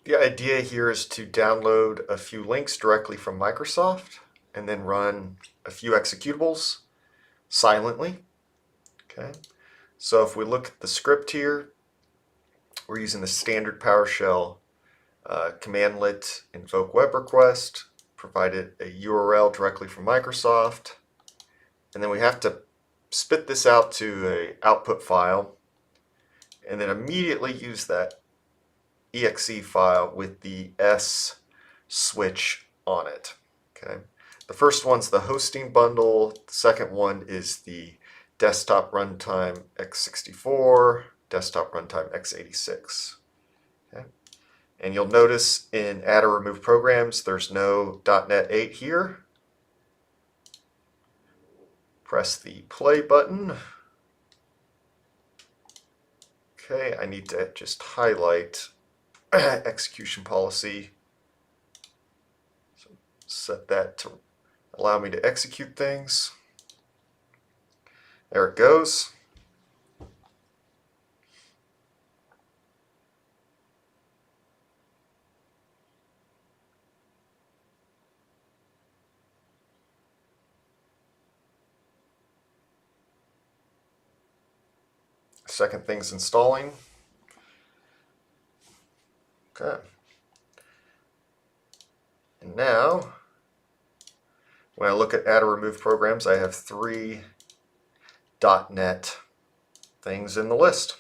The idea here is to download a few links directly from Microsoft and then run a few executables silently. Okay, so if we look at the script here, we're using the standard PowerShell commandlet invoke web request, provided a URL directly from Microsoft, and then we have to spit this out to an output file and then immediately use that exe file with the S switch on it. Okay, the first one's the hosting bundle, the second one is the Desktop Runtime x64, Desktop Runtime x86. Okay. And you'll notice in Add or Remove Programs, there's no .NET 8 here. Press the play button. Okay, I need to just highlight execution policy. So set that to allow me to execute things. There it goes. Second thing's installing. Okay. And now, when I look at Add or Remove Programs, I have 3 .NET things in the list.